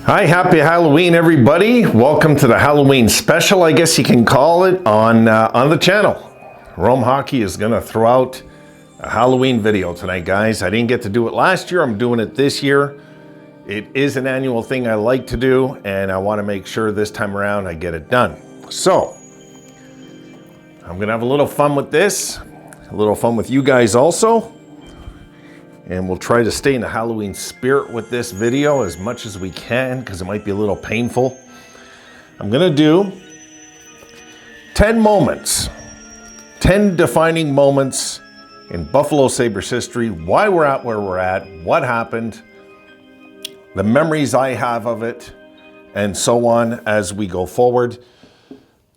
Hi, happy Halloween, everybody. Welcome to the Halloween special, I guess you can call it, on the channel. Rome Hockey is gonna throw out a Halloween video tonight, guys. I didn't get to do it last year. I'm doing it this year. It is an annual thing I like to do, and I wanna make sure this time around I get it done. So, I'm gonna have a little fun with this, a little fun with you guys also. And we'll try to stay in the Halloween spirit with this video as much as we can, because it might be a little painful. I'm gonna do 10 moments, 10 defining moments in Buffalo Sabres history, why we're at where we're at, what happened, the memories I have of it, and so on as we go forward.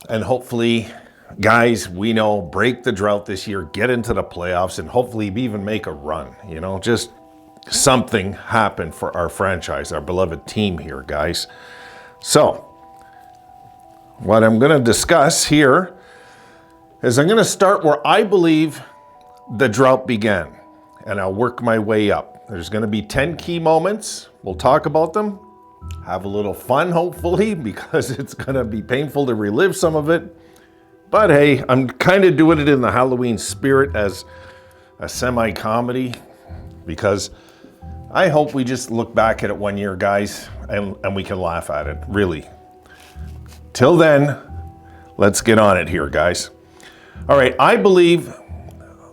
And hopefully, guys, we know, break the drought this year, get into the playoffs, and hopefully even make a run. You know, just something happen for our franchise, our beloved team here, guys. So, what I'm going to discuss here is I'm going to start where I believe the drought began, and I'll work my way up. There's going to be 10 key moments. We'll talk about them, have a little fun, hopefully, because it's going to be painful to relive some of it. But hey, I'm kind of doing it in the Halloween spirit as a semi-comedy, because I hope we just look back at it one year, guys, and we can laugh at it, really. Till then, let's get on it here, guys. All right, I believe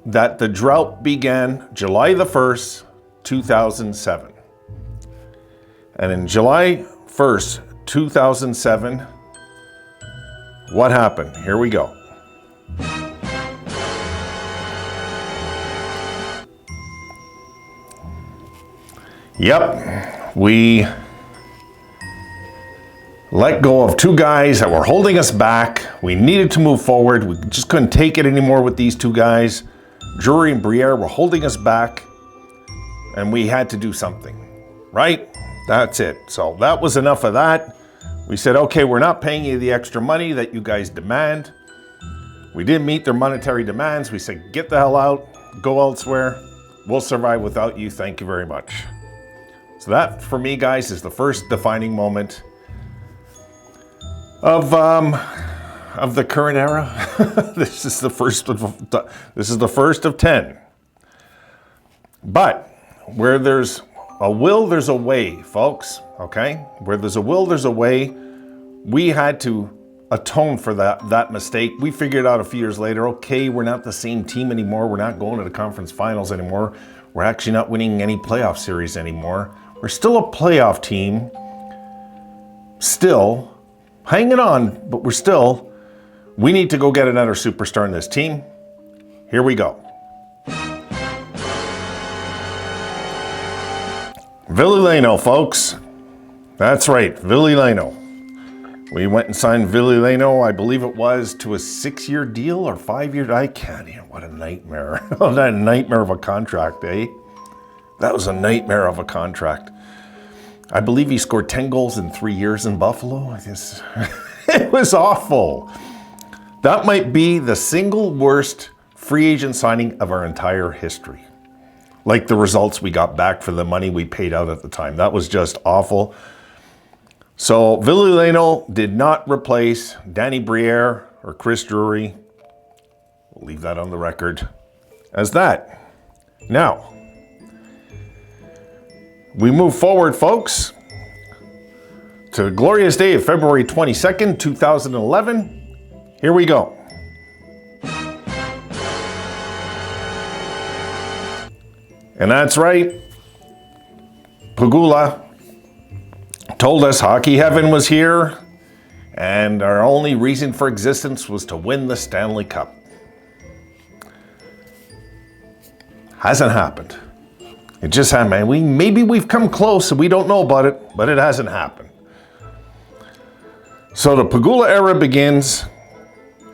that the drought began July the 1st, 2007. And in July 1st, 2007, what happened? Here we go. Yep, we let go of two guys that were holding us back. We needed to move forward. We just couldn't take it anymore with these two guys. Drury and Briere were holding us back, and we had to do something, right? That's it. So that was enough of that. We said, okay, we're not paying you the extra money that you guys demand. We didn't meet their monetary demands. We said, get the hell out, go elsewhere. We'll survive without you. Thank you very much. So that, for me, guys, is the first defining moment of the current era. This is the first of 10. But where there's a will, there's a way, folks, okay? Where there's a will, there's a way. We had to atone for that mistake. We figured out a few years later, okay, we're not the same team anymore. We're not going to the conference finals anymore. We're actually not winning any playoff series anymore. We're still a playoff team, still hanging on, but we need to go get another superstar in this team. Here we go. Ville Leino, folks. That's right, Ville Leino. We went and signed Ville Leino, I believe it was, to a 6-year deal or 5-year. I can't even. What a nightmare. What a nightmare of a contract, eh? That was a nightmare of a contract. I believe he scored 10 goals in 3 years in Buffalo. It was awful. That might be the single worst free agent signing of our entire history. Like the results we got back for the money we paid out at the time. That was just awful. So Ville Leino did not replace Danny Briere or Chris Drury. We'll leave that on the record as that. Now, we move forward, folks, to the glorious day of February 22nd, 2011. Here we go. And that's right, Pegula told us hockey heaven was here, and our only reason for existence was to win the Stanley Cup. Hasn't happened. It just happened, man. Maybe we've come close and we don't know about it, but it hasn't happened. So the Pegula era begins.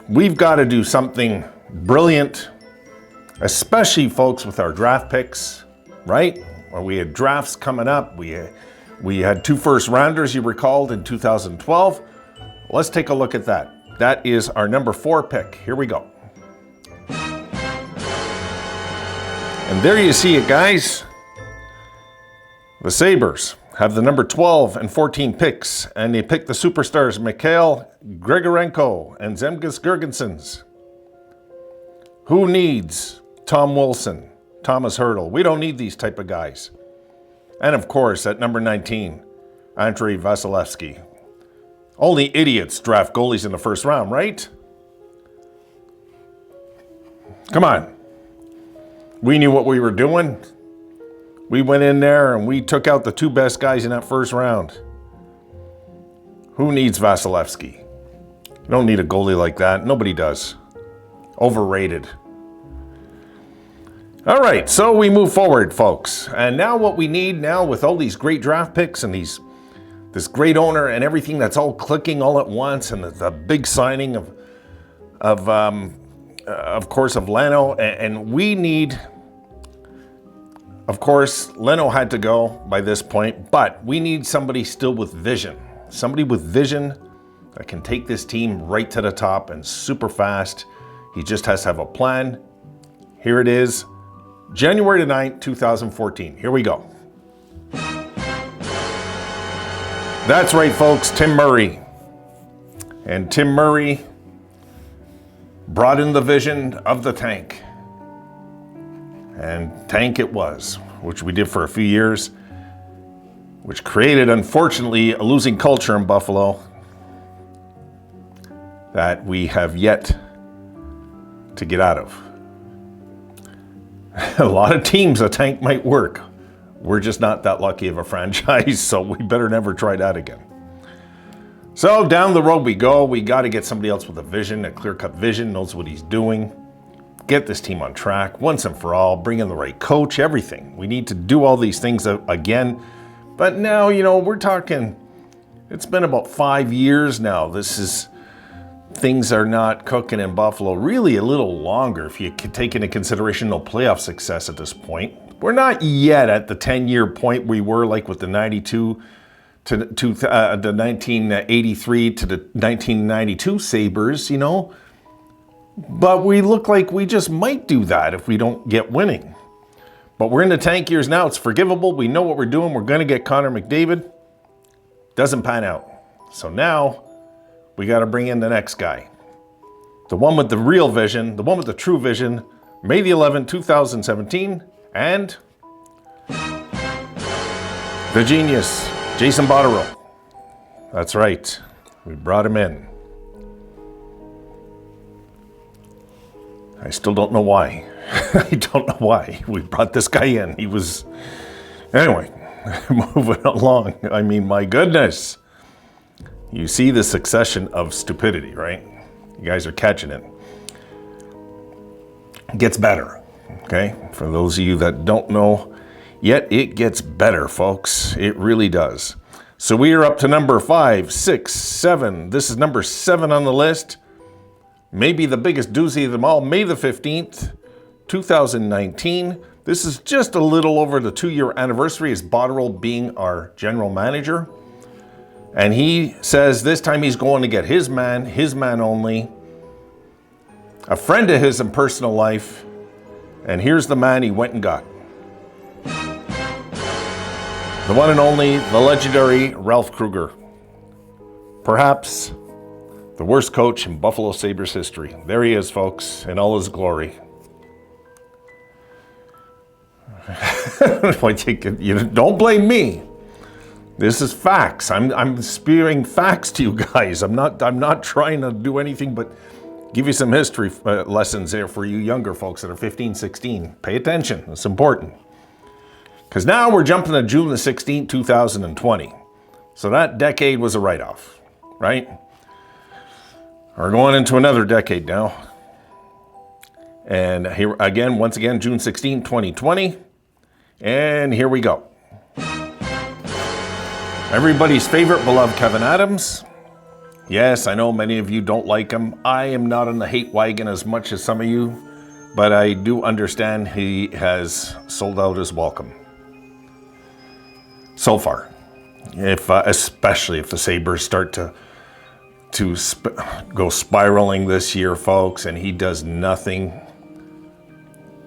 We've got to do something brilliant, especially, folks, with our draft picks, right? Or we had drafts coming up. We had 2 first-rounders, you recalled, in 2012. Let's take a look at that. That is our number 4 pick. Here we go. And there you see it, guys. The Sabres have the number 12 and 14 picks, and they pick the superstars Mikhail Grigorenko and Zemgus Girgensons. Who needs Tom Wilson, Thomas Hurdle? We don't need these type of guys. And of course, at number 19, Andrei Vasilevsky. Only idiots draft goalies in the first round, right? Come on. We knew what we were doing. We went in there and we took out the two best guys in that first round. Who needs Vasilevsky? You don't need a goalie like that. Nobody does. Overrated. All right, so we move forward, folks. And now what we need now with all these great draft picks and this great owner and everything that's all clicking all at once, and the big signing of course, of Leino, and we need, of course, Leino had to go by this point, but we need somebody still with vision. Somebody with vision that can take this team right to the top and super fast. He just has to have a plan. Here it is, January 9th, 2014. Here we go. That's right, folks, Tim Murray. And Tim Murray brought in the vision of the tank. And tank it was, which we did for a few years, which created, unfortunately, a losing culture in Buffalo that we have yet to get out of. A lot of teams, a tank might work. We're just not that lucky of a franchise, so we better never try that again. So down the road we go. We got to get somebody else with a vision, a clear-cut vision, knows what he's doing. Get this team on track once and for all, bring in the right coach, everything. We need to do all these things again. But now, we're talking, it's been about 5 years now. Things are not cooking in Buffalo, really a little longer if you could take into consideration no playoff success at this point. We're not yet at the 10-year point we were like with the 92 to the 1983 to the 1992 Sabres, But we look like we just might do that if we don't get winning. But we're in the tank years now. It's forgivable. We know what we're doing. We're going to get Connor McDavid. Doesn't pan out. So now we got to bring in the next guy. The one with the real vision, the one with the true vision, May the 11th, 2017. And the genius, Jason Botterill. That's right. We brought him in. I still don't know why. I don't know why we brought this guy in. Anyway, moving along. I mean, my goodness. You see the succession of stupidity, right? You guys are catching it. It gets better, okay? For those of you that don't know yet, it gets better, folks. It really does. So we are up to number 5, 6, 7. This is number 7 on the list. Maybe the biggest doozy of them all, May the 15th, 2019. This is just a little over the 2-year anniversary as Botterill being our general manager. And he says this time he's going to get his man only, a friend of his in personal life. And here's the man he went and got. The one and only, the legendary Ralph Krueger. Perhaps the worst coach in Buffalo Sabres history. There he is, folks, in all his glory. Don't blame me. This is facts. I'm spewing facts to you guys. I'm not trying to do anything but give you some history lessons there for you younger folks that are 15, 16. Pay attention. It's important. Because now we're jumping to June the 16th, 2020. So that decade was a write-off, right? We're going into another decade now. And here again, once again, June 16, 2020. And here we go. Everybody's favorite, beloved Kevin Adams. Yes, I know many of you don't like him. I am not on the hate wagon as much as some of you, but I do understand he has sold out his welcome. So far. Especially if the Sabres start to go spiraling this year, folks, and he does nothing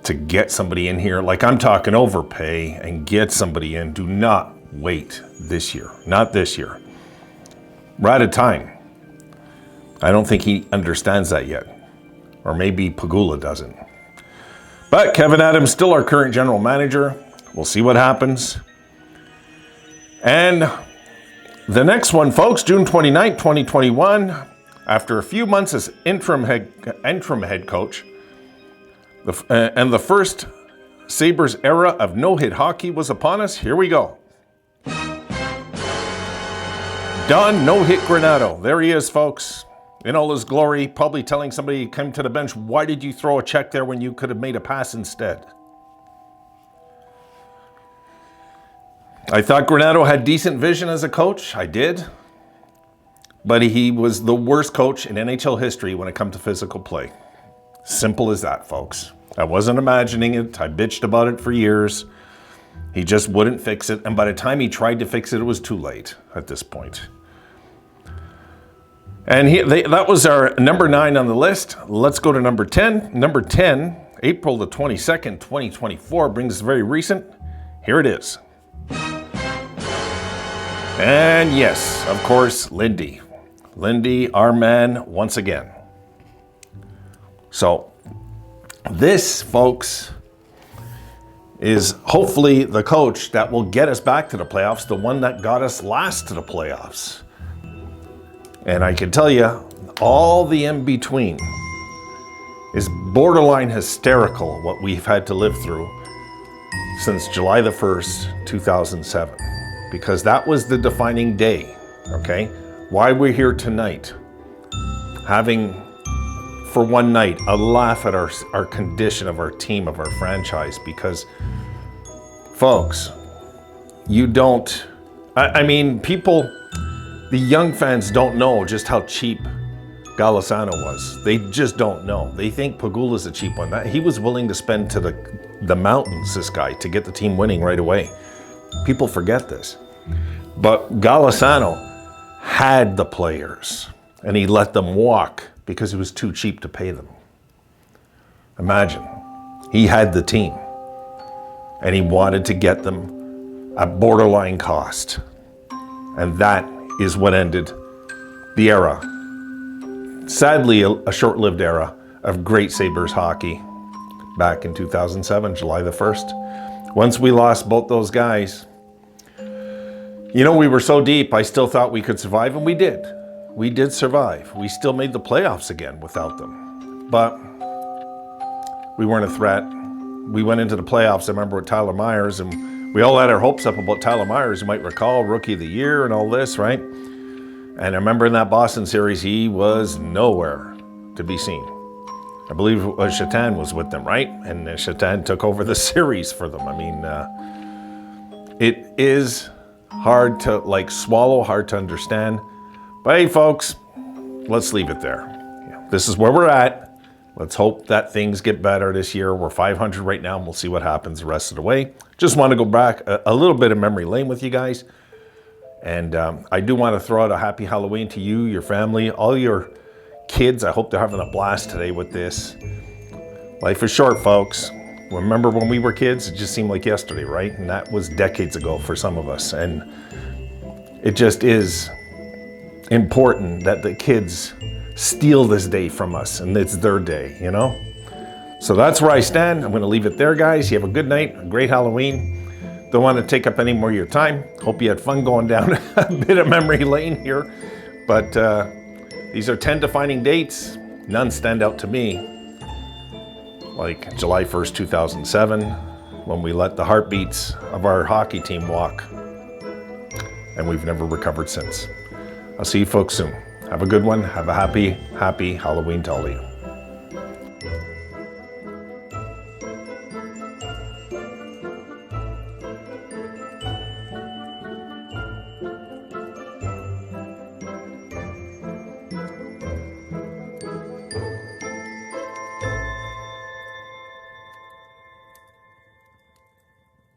to get somebody in here. Like, I'm talking overpay and get somebody in. Do not wait this year. Not this year. We're out of time. I don't think he understands that yet. Or maybe Pegula doesn't. But Kevin Adams still our current general manager. We'll see what happens. And the next one, folks, June 29th, 2021, after a few months as interim head coach, and the first Sabres era of no-hit hockey was upon us. Here we go. Don No-Hit Granado. There he is, folks. In all his glory, probably telling somebody to come to the bench, why did you throw a check there when you could have made a pass instead? I thought Granado had decent vision as a coach. I did. But he was the worst coach in NHL history when it comes to physical play. Simple as that, folks. I wasn't imagining it. I bitched about it for years. He just wouldn't fix it. And by the time he tried to fix it, it was too late at this point. And that was our number 9 on the list. Let's go to number 10. Number 10, April the 22nd, 2024, brings us very recent. Here it is. And yes, of course, Lindy. Lindy, our man, once again. So, this, folks, is hopefully the coach that will get us back to the playoffs, the one that got us last to the playoffs. And I can tell you, all the in-between is borderline hysterical what we've had to live through since July the 1st, 2007. Because that was the defining day, okay? Why we're here tonight, having, for one night, a laugh at our condition of our team, of our franchise, because, folks, you don't, I mean, people, the young fans don't know just how cheap Golisano was. They just don't know. They think Pegula's a cheap one. He was willing to spend to the mountains, this guy, to get the team winning right away. People forget this. But Golisano had the players, and he let them walk because it was too cheap to pay them. Imagine, he had the team, and he wanted to get them at borderline cost. And that is what ended the era, sadly a short-lived era, of great Sabres hockey back in 2007, July the 1st. Once we lost both those guys, you know, we were so deep, I still thought we could survive, and we did. We did survive. We still made the playoffs again without them. But we weren't a threat. We went into the playoffs, I remember, with Tyler Myers, and we all had our hopes up about Tyler Myers. You might recall, Rookie of the Year and all this, right? And I remember in that Boston series, he was nowhere to be seen. I believe Shatan was with them, right? And Shatan took over the series for them. I mean, it is hard to swallow, hard to understand. But hey, folks, let's leave it there. This is where we're at. Let's hope that things get better this year. We're 500 right now, and we'll see what happens the rest of the way. Just want to go back a little bit of memory lane with you guys. And I do want to throw out a happy Halloween to you, your family, all your kids. I hope they're having a blast today with this. Life is short, folks. Remember when we were kids? It just seemed like yesterday, right? And that was decades ago for some of us. And it just is important that the kids steal this day from us, and it's their day, you know? So that's where I stand. I'm going to leave it there, guys. You have a good night, a great Halloween. Don't want to take up any more of your time. Hope you had fun going down a bit of memory lane here. But these are 10 defining dates. None stand out to me. Like July 1st, 2007, when we let the heartbeats of our hockey team walk. And we've never recovered since. I'll see you folks soon. Have a good one. Have a happy, happy Halloween to all of you.